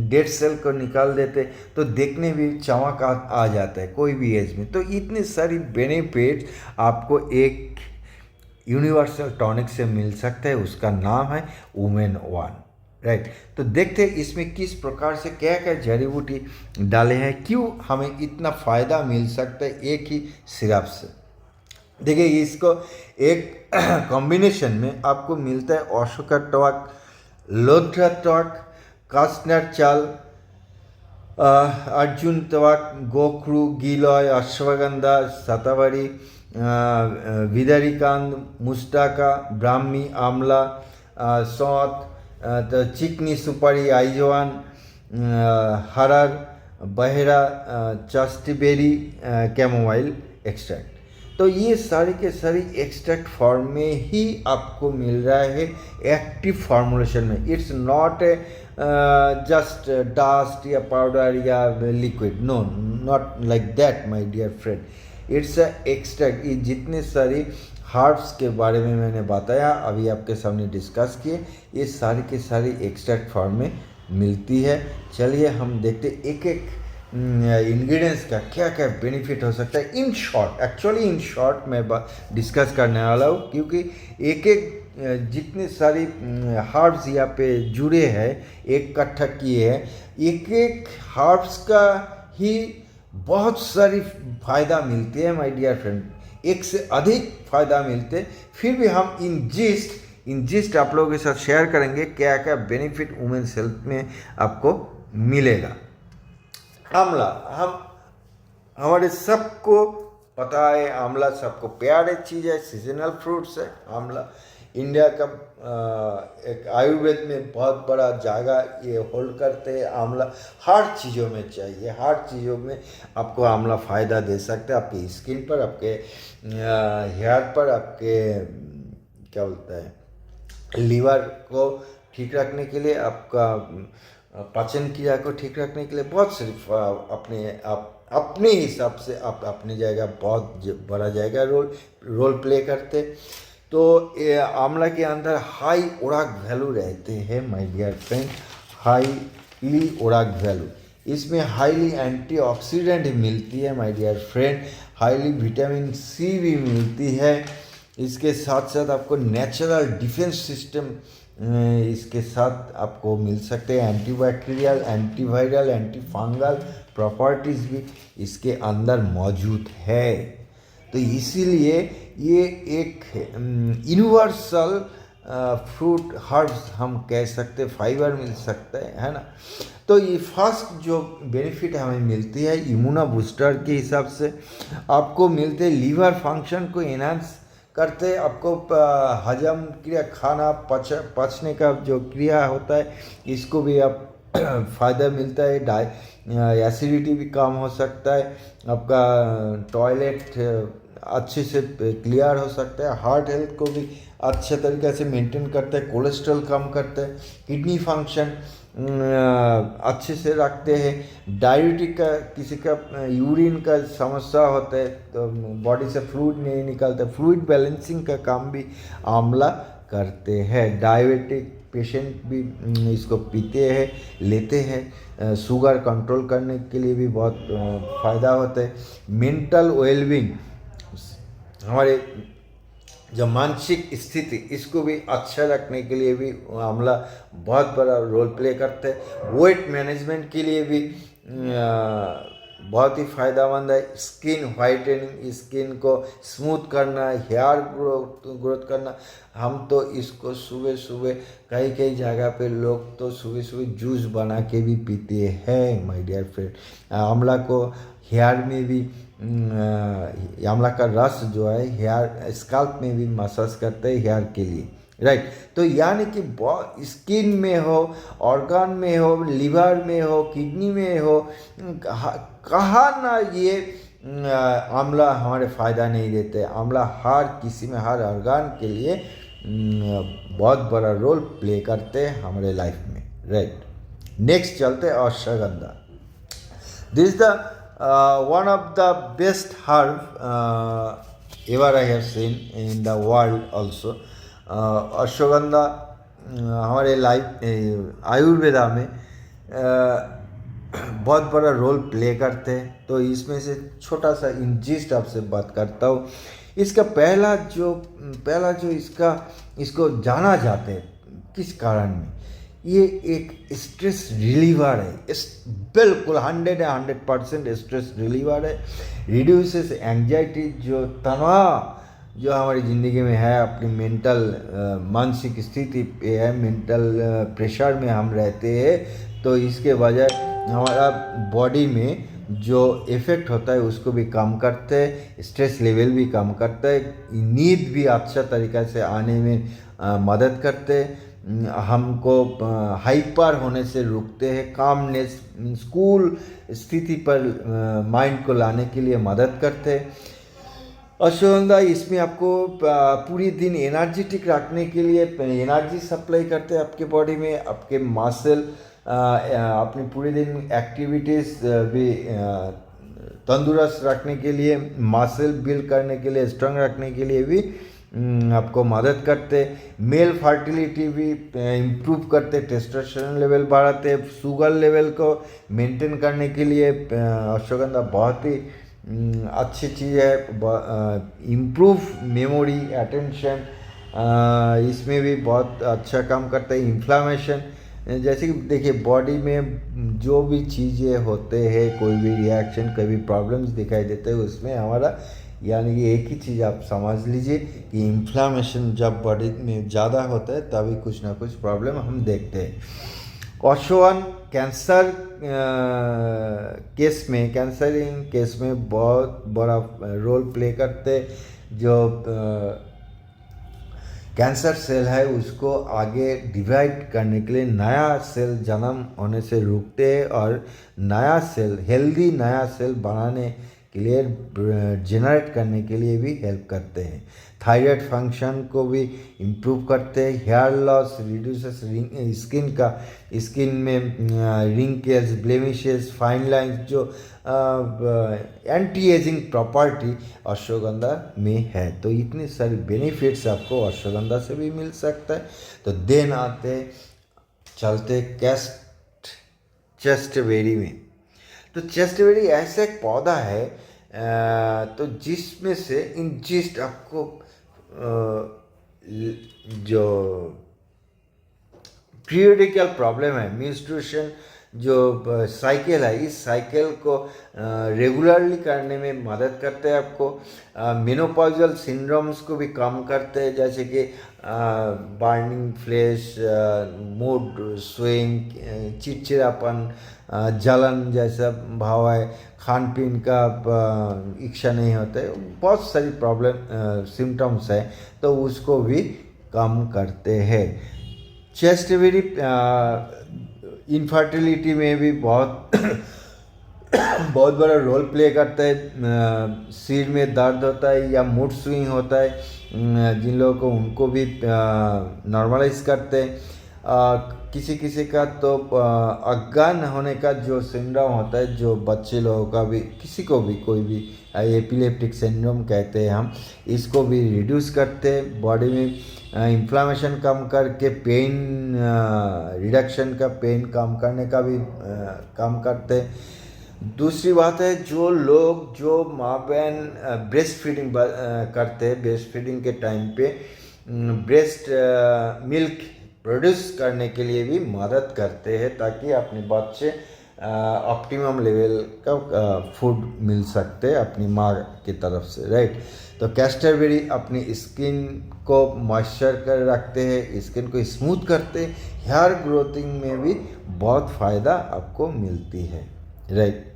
डेड सेल को निकाल देते, तो देखने भी चमक आ जाता है कोई भी एज में। तो इतनी सारी बेनिफिट आपको एक यूनिवर्सल टॉनिक से मिल सकता है, उसका नाम है वुमेन वन, राइट। तो देखते हैं इसमें किस प्रकार से क्या क्या जड़ी बूटी डाले हैं, क्यों हमें इतना फ़ायदा मिल सकता है एक ही सिरप से। देखिए, इसको एक कॉम्बिनेशन में आपको मिलता है अशोका टॉक, लोध्रा टॉक, कास्टनर चाल, अर्जुन तवाक, गोखरू, गिलॉय, अश्वगंधा, शतावरी, विदारिकांद, मुस्टाका, ब्राह्मी, आमला, सौंत, तो चिकनी सुपारी, आइजवान, हरर, बहेरा, चास्टीबेरी, कैमोमाइल एक्सट्रैक्ट। तो ये सारे के सारी एक्सट्रैक्ट फॉर्म में ही आपको मिल रहा है, एक्टिव फॉर्मुलेशन में। It's not a just dust या पाउडर या liquid, no, not like that my dear friend. It's a extract. ये जितने सारी हर्ब्स के बारे में मैंने बताया, अभी आपके सामने डिस्कस किए, ये सारी के सारी एक्सट्रैक्ट फॉर्म में मिलती है। चलिए हम देखते एक एक इंग्रेडिएंट्स का क्या क्या बेनिफिट हो सकता है, in short, actually in short मैं डिस्कस करने वाला हूँ, क्योंकि एक एक जितने सारी हर्ब्स यहाँ पे जुड़े हैं, एक इकट्ठा किए हैं, एक एक हर्ब्स का ही बहुत सारी फ़ायदा मिलती है माय डियर फ्रेंड, एक से अधिक फ़ायदा मिलते। फिर भी हम इन जिस्ट आप लोगों के साथ शेयर करेंगे क्या क्या बेनिफिट वुमेन्स हेल्थ में आपको मिलेगा। आंवला, हम हमारे सबको पता है, आंवला सबको प्यारे चीज़ है, सीजनल फ्रूट्स है आंवला। इंडिया का एक आयुर्वेद में बहुत बड़ा जगह ये होल्ड करते हैं। आंवला हर चीज़ों में चाहिए, हर चीज़ों में आपको आंवला फ़ायदा दे सकते हैं, आपकी स्किन पर, आपके हेयर पर, आपके क्या बोलता है लीवर को ठीक रखने के लिए, आपका पाचन क्रिया को ठीक रखने के लिए, बहुत सिर्फ अपने हिसाब से आप अपनी जगह बहुत बड़ा जगह रोल प्ले करते। तो आंवला के अंदर हाई ओराक वैल्यू रहते हैं my dear friend, highly ORAC value. इसमें हाईली एंटीऑक्सीडेंट मिलती है my dear friend, highly vitamin C भी मिलती है। इसके साथ साथ आपको नेचुरल डिफेंस सिस्टम इसके साथ आपको मिल सकते हैं, एंटीबैक्टीरियल, एंटीवायरल, एंटीफंगल प्रॉपर्टीज़ भी इसके अंदर मौजूद है। तो इसीलिए ये एक यूनिवर्सल फ्रूट हर्ब्स हम कह सकते, फाइबर मिल सकता है ना। तो ये फर्स्ट जो बेनिफिट हमें मिलती है इम्यूनो बूस्टर के हिसाब से आपको मिलते, लीवर फंक्शन को एनहांस करते, आपको हजम क्रिया, खाना पचने का जो क्रिया होता है इसको भी आप फ़ायदा मिलता है, एसिडिटी भी कम हो सकता है, आपका टॉयलेट अच्छे से क्लियर हो सकता है, हार्ट हेल्थ को भी अच्छे तरीके से मेंटेन करता है, कोलेस्ट्रॉल कम करता है, किडनी फंक्शन अच्छे से रखते हैं, डायबिटिक का किसी का यूरिन का समस्या होता है तो बॉडी से फ्लूइड नहीं निकलता, फ्लूइड बैलेंसिंग का काम भी आंवला करते हैं। डायबिटिक पेशेंट भी इसको पीते हैं, लेते हैं, शुगर कंट्रोल करने के लिए भी बहुत फ़ायदा होता है। मेंटल वेलबींग, हमारे जो मानसिक स्थिति इसको भी अच्छा रखने के लिए भी आंवला बहुत बड़ा रोल प्ले करते हैं। वेट मैनेजमेंट के लिए भी बहुत ही फ़ायदेमंद है। स्किन वाइटनिंग, स्किन को स्मूथ करना, हेयर ग्रोथ करना। हम तो इसको सुबह सुबह कई कई जगह पे लोग तो सुबह सुबह जूस बना के भी पीते हैं माय डियर फ्रेंड। आंवला को हेयर में भी आंवला का रस जो है हेयर स्कैल्प में भी मसाज करते हैं हेयर के लिए, राइट। तो यानी कि स्किन में हो, ऑर्गन में हो, लिवर में हो, किडनी में हो, कहाँ ना ये आंवला हमारे फ़ायदा नहीं देते। आंवला हर किसी में, हर ऑर्गन के लिए बहुत बड़ा रोल प्ले करते हैं हमारे लाइफ में, राइट। नेक्स्ट चलते हैं ashwagandha. This is the one of the best herb ever I have seen in the world also. Ashwagandha हमारे लाइफ आयुर्वेदा में बहुत बड़ा रोल प्ले करते हैं। तो इसमें से छोटा सा इंजिस्ट आपसे बात करता हूँ। इसका पहला जो इसको जाना जाते हैं किस कारण में, ये एक स्ट्रेस रिलीवर है, बिल्कुल 100% स्ट्रेस रिलीवर है। रिड्यूसेस एंजाइटी, जो तनाव जो हमारी ज़िंदगी में है, अपनी मेंटल मानसिक स्थिति पे है, मेंटल प्रेशर में हम रहते हैं, तो इसके वजह हमारा बॉडी में जो इफ़ेक्ट होता है उसको भी कम करते हैं, स्ट्रेस लेवल भी कम करता है, नींद भी अच्छा तरीक़े से आने में मदद करते हैं, हमको हाइपर होने से रोकते हैं, कामनेस कूल स्थिति पर माइंड को लाने के लिए मदद करते हैं। अश्वगंधा इसमें आपको पूरी दिन एनर्जेटिक रखने के लिए एनर्जी सप्लाई करते हैं आपके बॉडी में, आपके मसल अपनी पूरे दिन एक्टिविटीज़ भी तंदुरुस्त रखने के लिए, मसल बिल्ड करने के लिए, स्ट्रॉन्ग रखने के लिए भी आपको मदद करते, मेल फर्टिलिटी भी इम्प्रूव करते, टेस्टोस्टेरोन लेवल बढ़ाते, शुगर लेवल को मेंटेन करने के लिए अश्वगंधा बहुत ही अच्छी चीज़ है। इम्प्रूव मेमोरी, अटेंशन, इसमें भी बहुत अच्छा काम करता है। इन्फ्लामेशन, जैसे कि देखिए बॉडी में जो भी चीज़ें होते हैं, कोई भी रिएक्शन, कोई भी प्रॉब्लम्स दिखाई देते हैं, उसमें हमारा यानी कि एक ही चीज़ आप समझ लीजिए कि इन्फ्लामेशन जब बॉडी में ज़्यादा होता है तभी कुछ ना कुछ प्रॉब्लम हम देखते हैं। अश्वगंधा कैंसर केस में, कैंसरिंग केस में बहुत बड़ा रोल प्ले करते। जो कैंसर सेल है उसको आगे डिवाइड करने के लिए, नया सेल जन्म होने से रोकते हैं और नया सेल, हेल्दी नया सेल बनाने के लिए, जनरेट करने के लिए भी हेल्प करते हैं। थायराइड फंक्शन को भी इम्प्रूव करते हैं। हेयर लॉस रिड्यूसेस, स्किन में रिंकल्स, ब्लेमिशेस, फाइन लाइंस, जो एंटी एजिंग प्रॉपर्टी अश्वगंधा में है। तो इतने सारे बेनिफिट्स आपको अश्वगंधा से भी मिल सकता है। तो देन आते चलते चेस्टबेरी में। तो चेस्टबेरी ऐसा एक पौधा है तो जिसमें से इंजिस्ट आपको जो पीरियडिकल प्रॉब्लम है, मेंस्ट्रुएशन जो साइकिल है, इस साइकिल को रेगुलरली करने में मदद करते हैं आपको। मेनोपॉजल सिंड्रोम्स को भी कम करते हैं, जैसे कि बर्निंग फ्लैश, मूड स्विंग, चिड़चिड़ापन, जलन जैसा भाव है, खान पीन का इच्छा नहीं होता है, बहुत सारी प्रॉब्लम सिम्टम्स है, तो उसको भी कम करते हैं। चेस्टबेरी इनफर्टिलिटी में भी बहुत बहुत बड़ा रोल प्ले करता है। सिर में दर्द होता है या मूड स्विंग होता है, जिन लोगों को, उनको भी नॉर्मलाइज करते हैं। किसी किसी का तो अज्ञान होने का जो सिंड्रोम होता है, जो बच्चे लोगों का भी, किसी को भी, कोई भी एपिलेप्टिक सिंड्रोम कहते हैं हम, इसको भी रिड्यूस करते हैं। बॉडी में इन्फ्लामेशन कम करके पेन रिडक्शन का, पेन कम करने का भी काम करते हैं। दूसरी बात है, जो लोग, जो माँ बहन ब्रेस्ट फीडिंग करते हैं, ब्रेस्ट फीडिंग के टाइम पे ब्रेस्ट मिल्क प्रोड्यूस करने के लिए भी मदद करते हैं, ताकि अपने बच्चे ऑप्टिमम लेवल का फूड मिल सकते हैं अपनी माँ की तरफ से, राइट। तो कैस्टरबेरी अपनी स्किन को मॉइस्चर कर रखते हैं, स्किन को स्मूथ करते हैं, हेयर ग्रोथिंग में भी बहुत फ़ायदा आपको मिलती है, राइट।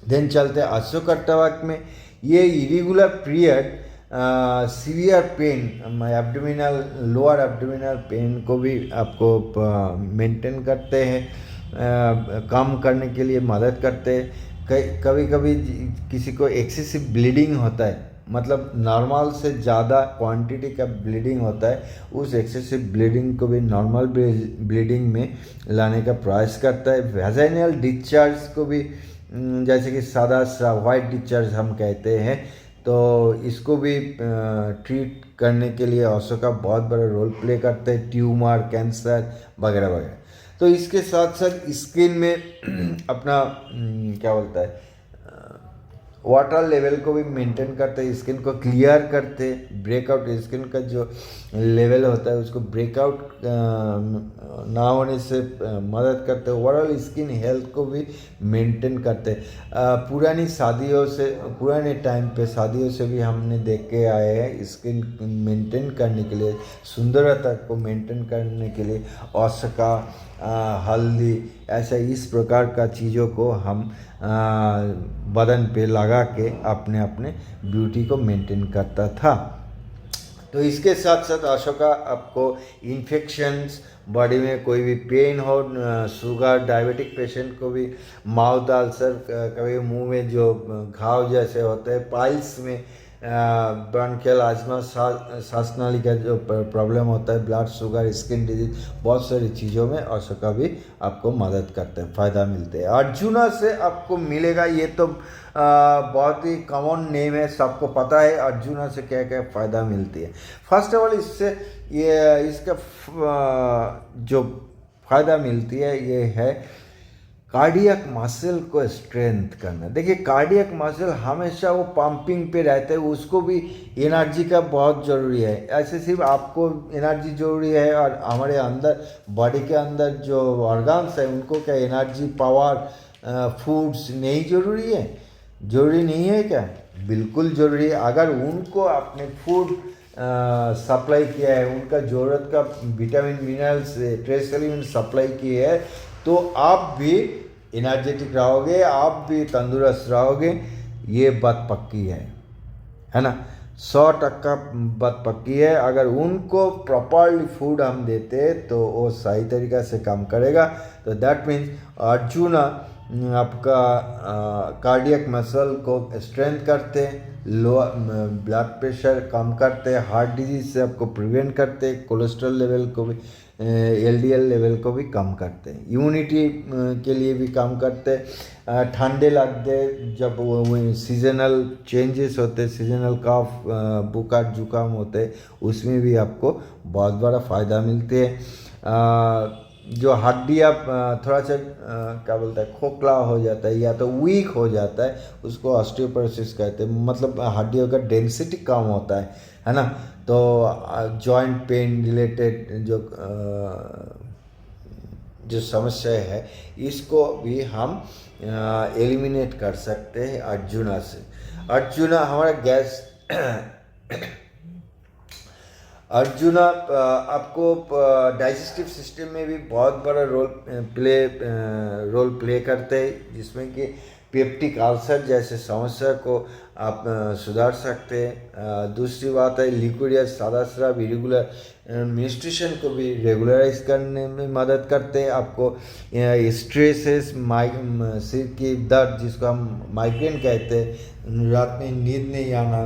देन चलते हैं अश्वगंधा में। ये irregular period, severe pain, abdominal, lower abdominal pain को भी आपको मेंटेन करते हैं, कम करने के लिए मदद करते हैं। कभी कभी किसी को एक्सेसिव ब्लीडिंग होता है, मतलब नॉर्मल से ज़्यादा क्वांटिटी का ब्लीडिंग होता है, उस एक्सेसिव ब्लीडिंग को भी नॉर्मल ब्लीडिंग में लाने का प्रयास करता है। वेजाइनल डिस्चार्ज को भी, जैसे कि सादा सा वाइट डिस्चार्ज हम कहते हैं, तो इसको भी ट्रीट करने के लिए अश्वगंधा बहुत बड़ा रोल प्ले करते हैं, ट्यूमर, कैंसर वगैरह वगैरह। तो इसके साथ साथ स्किन में अपना क्या बोलता है, वाटर लेवल को भी मेंटेन करते हैं, स्किन को क्लियर करते, ब्रेकआउट, स्किन का जो लेवल होता है उसको ब्रेकआउट ना होने से मदद करते हैं। ओवरऑल स्किन हेल्थ को भी मेंटेन करते हैं। पुराने टाइम पे शादियों से भी हमने देख के आए हैं, स्किन मेंटेन करने के लिए, सुंदरता को मेंटेन करने के लिए अश्वगंधा, हल्दी, ऐसा इस प्रकार का चीज़ों को हम बदन पे लगा के अपने अपने ब्यूटी को मेंटेन करता था। तो इसके साथ साथ अश्वगंधा आपको इन्फेक्शंस, बॉडी में कोई भी पेन हो, शुगर, डायबिटिक पेशेंट को भी माउथ अल्सर, कभी मुंह में जो घाव जैसे होते हैं, पाइल्स में ब्रोंकियल आजमा, सांस नाली का जो प्रॉब्लम होता है, ब्लड शुगर, स्किन डिजीज, बहुत सारी चीज़ों में अशोका भी आपको मदद करते हैं, फ़ायदा मिलते हैं। अर्जुना से आपको मिलेगा, ये तो बहुत ही कॉमन नेम है, सबको पता है अर्जुना से क्या क्या फ़ायदा मिलती है। फर्स्ट ऑफ ऑल इससे ये इसका जो फ़ायदा मिलती है ये है कार्डियक मसल को स्ट्रेंथ करना। देखिए कार्डियक मसल हमेशा वो पंपिंग पे रहते हैं, उसको भी एनर्जी का बहुत ज़रूरी है। ऐसे सिर्फ आपको एनर्जी ज़रूरी है और हमारे अंदर बॉडी के अंदर जो ऑर्गन्स है उनको क्या एनर्जी, पावर, फूड्स नहीं ज़रूरी है? ज़रूरी नहीं है क्या? बिल्कुल ज़रूरी है। अगर उनको आपने फूड सप्लाई किया है, उनका ज़रूरत का vitamin, minerals, trace element supply किए है, तो आप भी एनर्जेटिक रहोगे, आप भी तंदुरुस्त रहोगे। ये बात पक्की है ना? 100% बात पक्की है। अगर उनको प्रॉपरली फूड हम देते तो वो सही तरीक़ा से काम करेगा। तो दैट मीन्स अर्जुना आपका कार्डियक मसल को स्ट्रेंथ करते, लो ब्लड प्रेशर कम करते, हार्ट डिजीज से आपको प्रिवेंट करते, कोलेस्ट्रॉल लेवल को भी, एलडीएल लेवल को भी कम करते हैं, इम्यूनिटी के लिए भी काम करते। ठंडे लगते जब वो सीजनल चेंजेस होते, सीजनल कफ, बुखार, जुकाम होते, उसमें भी आपको बहुत बड़ा फ़ायदा मिलते हैं। जो हड्डियाँ थोड़ा सा क्या बोलता है, खोखला हो जाता है या तो वीक हो जाता है, उसको ऑस्टियोपोरोसिस कहते हैं। मतलब हड्डियों का डेंसिटी कम होता है ना? तो जॉइंट पेन रिलेटेड जो समस्या है, इसको भी हम एलिमिनेट कर सकते हैं अर्जुना से। अर्जुना हमारा गैस अर्जुना आपको डाइजेस्टिव सिस्टम में भी बहुत बड़ा रोल प्ले करते हैं, जिसमें कि पेप्टिक अल्सर जैसे समस्या को आप सुधार सकते हैं। दूसरी बात है लिक्विड या सादा स्राव, इरेगुलर मेंस्ट्रुएशन को भी रेगुलराइज करने में मदद करते हैं। आपको स्ट्रेसेस, सिर की दर्द जिसको हम माइग्रेन कहते हैं, रात में नींद नहीं आना,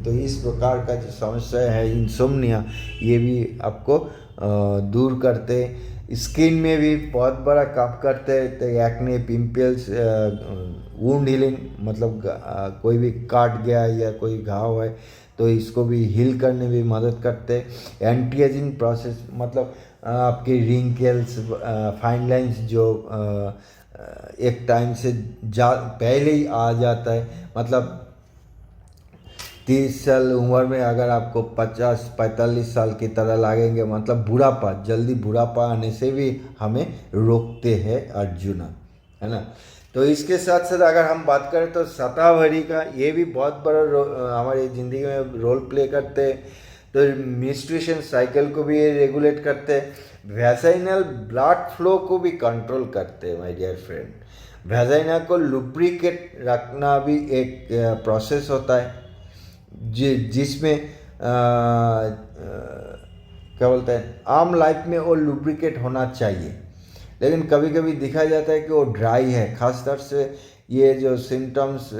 तो इस प्रकार का जो समस्या है इंसोम्निया, ये भी आपको दूर करते। स्किन में भी बहुत बड़ा काम करते हैं। तो एक्ने, पिंपल्स, वुंड हीलिंग, मतलब कोई भी काट गया या कोई घाव है तो इसको भी हील करने में मदद करते हैं। एंटी एजिंग प्रोसेस, मतलब आपके रिंकल्स, फाइन लाइंस जो एक टाइम से पहले ही आ जाता है, मतलब 30 साल उम्र में अगर आपको 50-45 साल की तरह लगेंगे, मतलब बुढ़ापा, जल्दी बुढ़ापा आने से भी हमें रोकते हैं अर्जुना, है ना? तो इसके साथ साथ अगर हम बात करें तो शतावरी का, ये भी बहुत बड़ा हमारी ज़िंदगी में रोल प्ले करते हैं। तो मेंस्ट्रुएशन साइकिल को भी ये रेगुलेट करते हैं। वैजाइनल ब्लड फ्लो को भी कंट्रोल करते हैं माय डियर फ्रेंड। वैजाइना को लुब्रिकेट रखना भी एक प्रोसेस होता है जिसमें क्या बोलते हैं, आम लाइफ में वो लुब्रिकेट होना चाहिए, लेकिन कभी कभी दिखा जाता है कि वो ड्राई है। खासतौर से ये जो सिम्टम्स,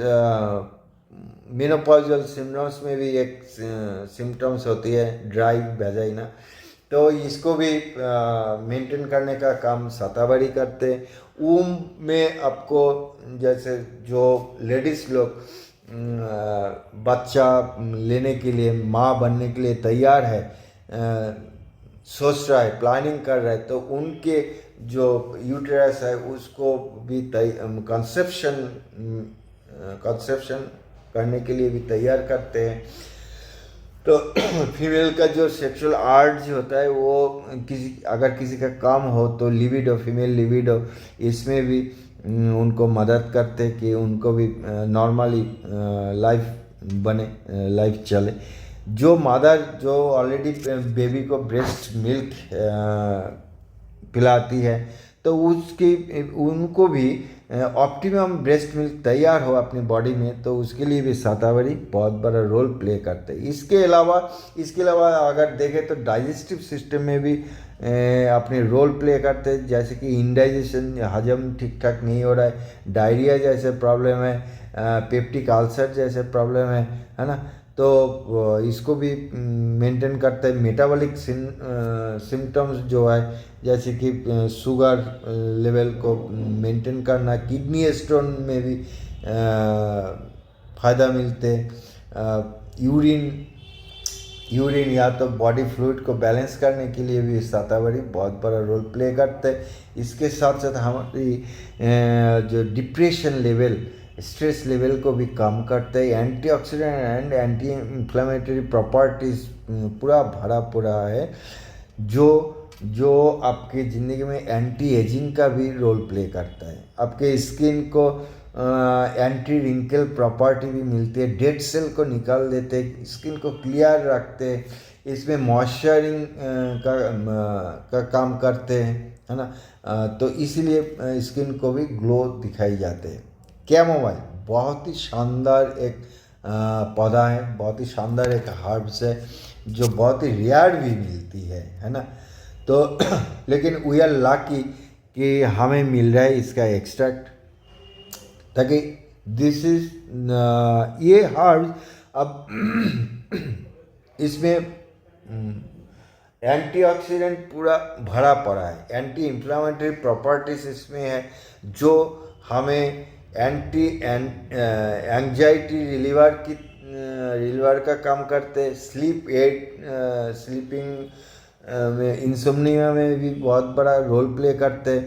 मेनोपॉजल सिम्टम्स में भी एक सिम्टम्स होती है ड्राई वैजाइना, तो इसको भी मेंटेन करने का काम शतावरी करते हैं। ऊम में आपको, जैसे जो लेडीज़ लोग बच्चा लेने के लिए, माँ बनने के लिए तैयार है, सोच रहा है, प्लानिंग कर रहा है, तो उनके जो यूटेरस है उसको भी कंसेप्शन करने के लिए भी तैयार करते हैं। तो फीमेल का जो सेक्सुअल आर्ज होता है वो अगर किसी का कम हो तो लिबिडो, फीमेल लिबिडो, इसमें भी उनको मदद करते कि उनको भी नॉर्मली लाइफ बने, लाइफ चले। जो मदर जो ऑलरेडी बेबी को ब्रेस्ट मिल्क पिलाती है, तो उनको भी ऑप्टिमम ब्रेस्ट मिल्क तैयार हो अपनी बॉडी में, तो उसके लिए भी शतावरी बहुत बड़ा रोल प्ले करते हैं। इसके अलावा अगर देखें तो डाइजेस्टिव सिस्टम में भी अपने रोल प्ले करते हैं, जैसे कि इंडाइजेशन, हजम ठीक ठाक नहीं हो रहा है, डायरिया जैसे प्रॉब्लम है, पेप्टिक अल्सर जैसे प्रॉब्लम है ना? तो इसको भी मेंटेन करता है। मेटाबॉलिक सिम्टम्स जो है जैसे कि शुगर लेवल को मेंटेन करना, किडनी स्टोन में भी फ़ायदा मिलते, यूरिन या तो बॉडी फ्लूइड को बैलेंस करने के लिए भी शतावरी बहुत बड़ा रोल प्ले करते हैं। इसके साथ साथ हमारी जो डिप्रेशन लेवल, स्ट्रेस लेवल को भी कम करते हैं। Antioxidant and anti inflammatory properties पूरा भरा पूरा है, जो आपकी ज़िंदगी में एंटी एजिंग का भी रोल प्ले करता है। आपके स्किन को एंटी रिंकल प्रॉपर्टी भी मिलती है, डेड सेल को निकाल देते, स्किन को क्लियर रखते, इसमें मॉइस्चरिंग का काम करते हैं, है ना। तो इसीलिए स्किन को भी ग्लो दिखाई जाते हैं। कैमोमाइल बहुत ही शानदार एक पौधा है, बहुत ही शानदार एक हर्ब्स है जो बहुत ही रेयर भी मिलती है ना। तो लेकिन वी आर लकी कि हमें मिल रहा है इसका एक्सट्रैक्ट, ताकि दिस इज ये हर्ब्स अब इसमें एंटीऑक्सीडेंट पूरा भरा पड़ा है, एंटी इन्फ्लामेटरी प्रॉपर्टीज इसमें है जो हमें एंटी एंजाइटी रिलीवर का काम करते हैं, स्लीपिंग में, इंसोम्निया में भी बहुत बड़ा रोल प्ले करते हैं,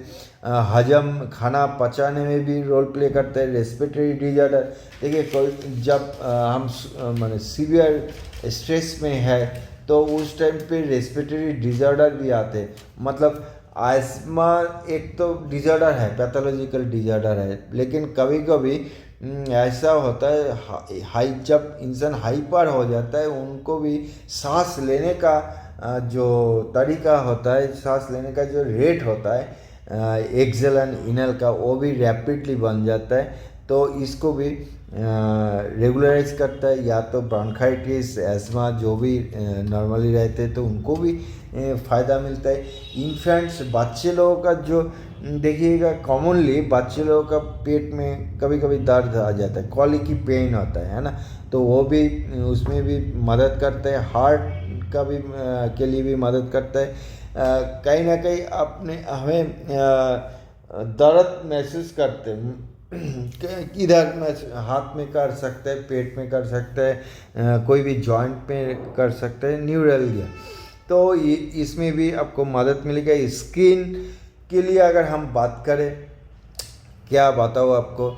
हजम खाना पचाने में भी रोल प्ले करते हैं। रेस्पिरेटरी डिजॉर्डर, देखिए कोई जब हम माने सीवियर स्ट्रेस में है तो उस टाइम पे रेस्पिरेटरी डिजॉर्डर भी आते हैं। मतलब आस्थमा एक तो डिजॉर्डर है, पैथोलॉजिकल डिजॉर्डर है, लेकिन कभी कभी ऐसा होता है जब इंसान हाइपर हो जाता है उनको भी सांस लेने का जो तरीका होता है, सांस लेने का जो रेट होता है एक्सेल एंड इनहेल का, वो भी रैपिडली बन जाता है। तो इसको भी रेगुलराइज करता है। या तो ब्रोंकाइटिस, एस्मा जो भी नॉर्मली रहते हैं तो उनको भी फ़ायदा मिलता है। इन्फेंट्स, बच्चे लोगों का जो देखिएगा कॉमनली बच्चे लोगों का पेट में कभी कभी दर्द आ जाता है, कॉलिकी पेन होता है ना, तो वो भी उसमें भी मदद करता है। हार्ट का भी के लिए भी मदद करता है। कहीं ना कहीं अपने हमें दर्द महसूस करते हैं इधर में, हाथ में कर सकते हैं, पेट में कर सकते हैं, कोई भी जॉइंट में कर सकते हैं, न्यूरल्जिया, तो इसमें भी आपको मदद मिलेगी। स्किन के लिए अगर हम बात करें, क्या बताऊँ आपको,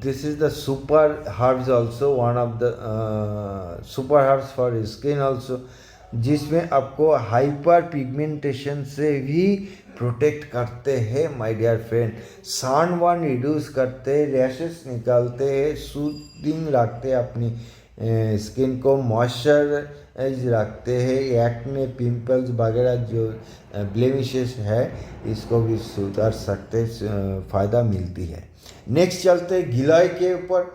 this is the super herbs also, one of the super herbs for skin also, जिसमें आपको हाइपर पिगमेंटेशन से भी प्रोटेक्ट करते हैं my dear friend, sunburn reduce करते हैं, रैशेस निकालते हैं, सूदिंग रखते हैं अपनी स्किन को, मॉइस्चराइज रखते हैं, एक्ने, पिंपल्स वगैरह जो ब्लेमिशेस है इसको भी सुधार सकते, फ़ायदा मिलती है। नेक्स्ट चलते हैं गिलोय के ऊपर।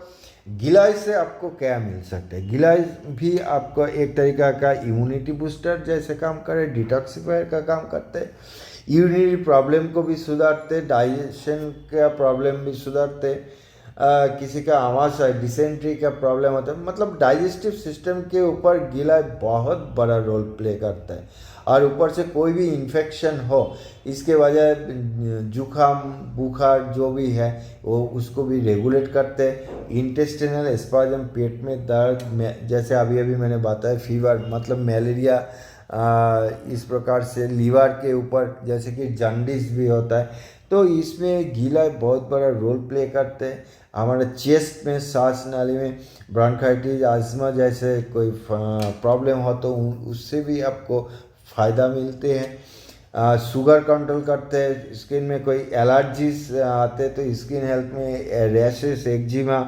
गिलोय से आपको क्या मिल सकता है? गिलोय भी आपको एक तरीका का इम्यूनिटी बूस्टर जैसे काम करे, डिटॉक्सिफायर का काम करते हैं, यूरिनरी प्रॉब्लम को भी सुधारते, डाइजेशन का प्रॉब्लम भी सुधारते, किसी का आमाशय डिसेंट्री का प्रॉब्लम होता है, मतलब डाइजेस्टिव सिस्टम के ऊपर गिलोय बहुत बड़ा रोल प्ले करता है। और ऊपर से कोई भी इन्फेक्शन हो, इसके वजह जुखाम बुखार जो भी है वो उसको भी रेगुलेट करते हैं। इंटेस्टिनल स्पाज्म, पेट में दर्द में, जैसे अभी अभी मैंने बताया फीवर मतलब मलेरिया, इस प्रकार से लीवर के ऊपर जैसे कि जॉन्डिस भी होता है, तो इसमें गिलोय बहुत बड़ा रोल प्ले करते हैं। हमारे चेस्ट में, सांस नाली में ब्रोंकाइटिस, अस्थमा जैसे कोई प्रॉब्लम हो तो उससे भी आपको फ़ायदा मिलते हैं। शुगर कंट्रोल करते हैं, स्किन में कोई एलर्जीज आते तो स्किन हेल्थ में rashes, eczema,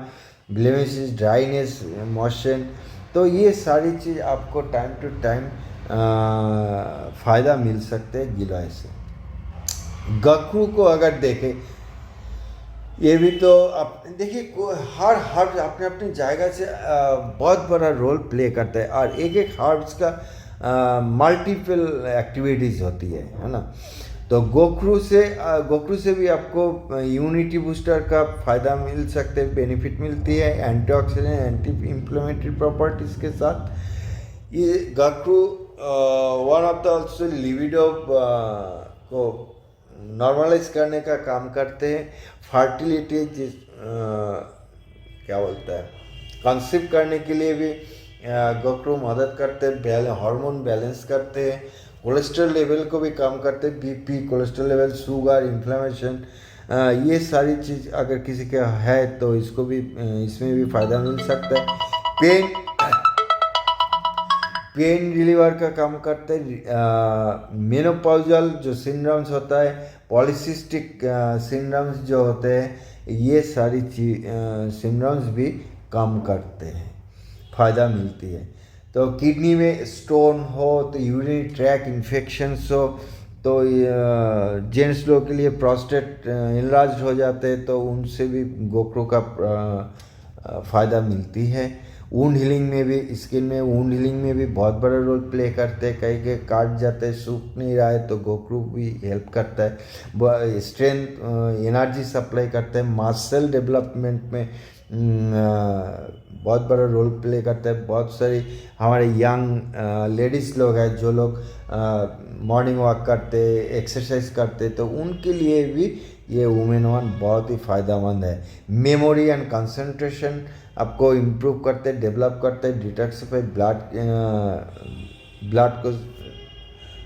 blemishes, dryness, motion, तो ये सारी चीज़ आपको टाइम टू टाइम फ़ायदा मिल सकते हैं गिलोय से। गखरू को अगर देखें, ये भी तो आप देखिए हर हर्ब्स अपने अपनी जगह से बहुत बड़ा रोल प्ले करता है, और एक एक हर्ब्स का मल्टीपल एक्टिविटीज़ होती है ना। तो गोक्रू से भी आपको इम्यूनिटी बूस्टर का फ़ायदा मिल सकते हैं, बेनिफिट मिलती है, एंटीऑक्सीडेंट एंटी इन्फ्लेमेटरी प्रॉपर्टीज़ के साथ। ये गोक्रू one of the also libido को नॉर्मलाइज करने का काम करते हैं, फर्टिलिटी क्या बोलता है कंसीव करने के लिए भी गोक्रू मदद करते हैं, हार्मोन बैलेंस करते हैं, कोलेस्ट्रॉल लेवल को भी कम करते हैं, BP, cholesterol level, sugar, inflammation, ये सारी चीज़ अगर किसी का है तो इसको भी इसमें भी फ़ायदा मिल सकता है। पेन रिलीवर का काम करते हैं, मेनोपॉजल जो सिंड्रोम्स होता है, पॉलीसिस्टिक सिंड्रोम्स जो होते हैं, ये सारी सिंड्रोम्स भी कम करते हैं, फ़ायदा मिलती है। तो किडनी में स्टोन हो तो यूरिनरी ट्रैक इन्फेक्शंस हो तो जेंट्स लोग के लिए प्रोस्टेट इनलार्ज हो जाते हैं तो उनसे भी गोक्रू का फ़ायदा मिलती है। वुंड हीलिंग में भी, स्किन में वुंड हीलिंग में भी बहुत बड़ा रोल प्ले करते हैं, कहीं के काट जाते हैं, सूख नहीं रहा है तो गोक्रू भी हेल्प करता है, स्ट्रेंथ एनर्जी सप्लाई करता है, मसल डेवलपमेंट में बहुत बड़ा रोल प्ले करता है। बहुत सारी हमारे यंग लेडीज़ लोग हैं जो लोग मॉर्निंग वॉक करते, एक्सरसाइज करते, तो उनके लिए भी ये वुमेन वन बहुत ही फ़ायदेमंद है। मेमोरी एंड कंसंट्रेशन आपको इम्प्रूव करते, डेवलप करते, डिटॉक्सिफाई ब्लड को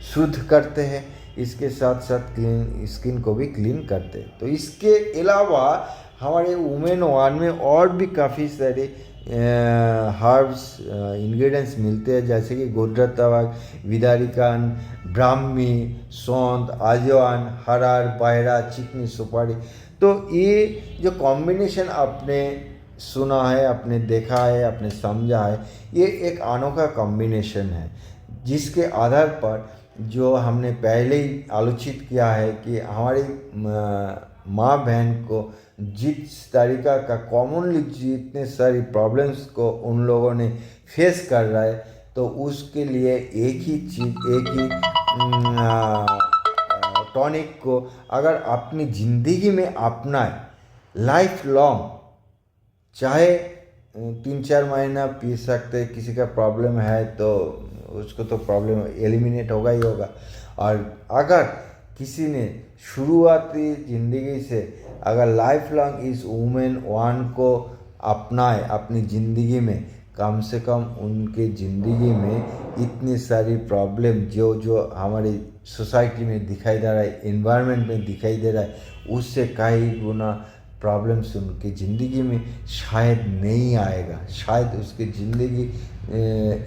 शुद्ध करते हैं, इसके साथ साथ क्लीन स्किन को भी क्लीन करते हैं। तो इसके अलावा हमारे वुमेन वन में और भी काफ़ी सारे हर्ब्स इंग्रेडिएंट्स मिलते हैं, जैसे कि गोड्रतावाक, विदारिकान, ब्राह्मी, सौंठ, आजवान, हरार, बायरा, चिकनी, सुपारी। तो ये जो कॉम्बिनेशन आपने सुना है, आपने देखा है, आपने समझा है, ये एक अनोखा कॉम्बिनेशन है जिसके आधार पर जो हमने पहले ही आलोचित किया है कि हमारी माँ बहन को जिस तरीका का कॉमनली जितने सारी प्रॉब्लम्स को उन लोगों ने फेस कर रहा है, तो उसके लिए एक ही चीज़, एक ही टॉनिक को अगर अपनी ज़िंदगी में अपनाए लाइफ लॉन्ग, चाहे 3-4 महीना पी सकते, किसी का प्रॉब्लम है तो उसको तो प्रॉब्लम एलिमिनेट होगा ही होगा। और अगर किसी ने शुरुआती ज़िंदगी से अगर लाइफ लॉन्ग इस वुमेन वन को अपनाए अपनी ज़िंदगी में, कम से कम उनके ज़िंदगी में इतनी सारी प्रॉब्लम जो हमारी सोसाइटी में दिखाई दे रहा है, एनवायरनमेंट में दिखाई दे रहा है, उससे कई गुना प्रॉब्लम्स उनकी ज़िंदगी में शायद नहीं आएगा। शायद उसकी ज़िंदगी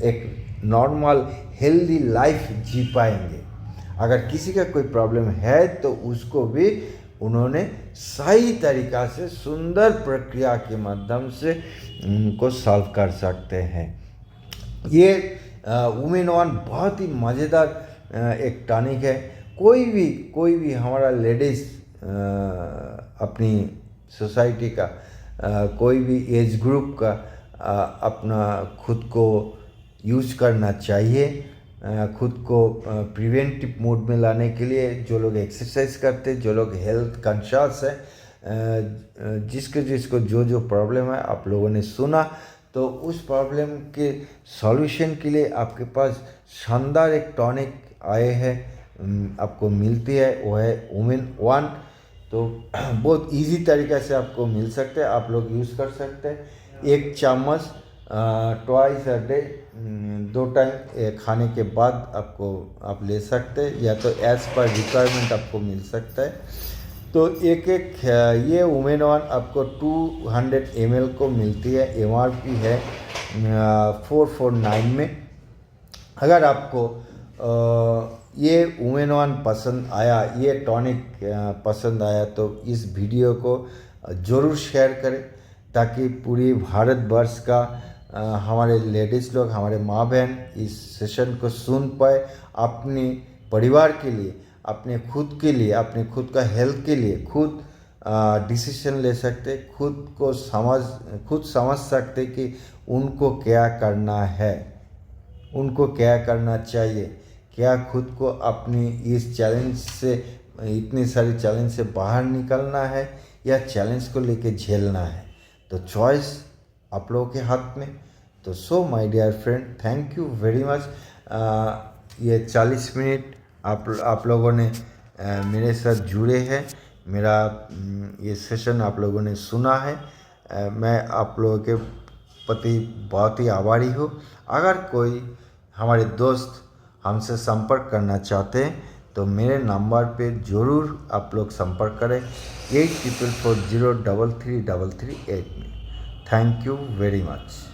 एक नॉर्मल हेल्दी लाइफ जी पाएंगे। अगर किसी का कोई प्रॉब्लम है तो उसको भी उन्होंने सही तरीक़ा से सुंदर प्रक्रिया के माध्यम से उनको सॉल्व कर सकते हैं। ये वुमेन वन बहुत ही मज़ेदार एक टॉनिक है। कोई भी हमारा लेडीज़ अपनी सोसाइटी का कोई भी एज ग्रुप का अपना खुद को यूज करना चाहिए, खुद को प्रिवेंटिव मोड में लाने के लिए। जो लोग एक्सरसाइज करते, जो लोग हेल्थ कॉन्शियस है, जिसको जो प्रॉब्लम है आप लोगों ने सुना, तो उस प्रॉब्लम के सॉल्यूशन के लिए आपके पास शानदार एक टॉनिक आए हैं, आपको मिलती है, वो है वुमेन वन। तो बहुत इजी तरीक़े से आपको मिल सकते हैं, आप लोग यूज़ कर सकते हैं। 1 चम्मच ट्वाइस अ डे, 2 टाइम खाने के बाद आप ले सकते हैं, या तो एज पर रिक्वायरमेंट आपको मिल सकता है। तो एक ये वुमेन वन आपको 200 ml को मिलती है, MRP है 449 में। अगर आपको ये वुमेन वन पसंद आया, ये टॉनिक पसंद आया, तो इस वीडियो को ज़रूर शेयर करें ताकि पूरी भारतवर्ष का हमारे लेडीज़ लोग, हमारे माँ बहन इस सेशन को सुन पाए, अपने परिवार के लिए, अपने खुद के लिए, अपने खुद का हेल्थ के लिए खुद डिसीजन ले सकते, खुद समझ सकते कि उनको क्या करना है, उनको क्या करना चाहिए, क्या खुद को अपनी इस चैलेंज से इतनी सारी चैलेंज से बाहर निकलना है या चैलेंज को लेके झेलना है, तो चॉइस आप लोगों के हाथ में। तो so my dear friend, thank you very much. ये 40 मिनट आप लोगों ने मेरे साथ जुड़े हैं, मेरा ये सेशन आप लोगों ने सुना है। मैं आप लोगों के प्रति बहुत ही आभारी हूँ। अगर कोई हमारे दोस्त हमसे संपर्क करना चाहते हैं तो मेरे नंबर पे ज़रूर आप लोग संपर्क करें 8440333338 में। Thank you very much.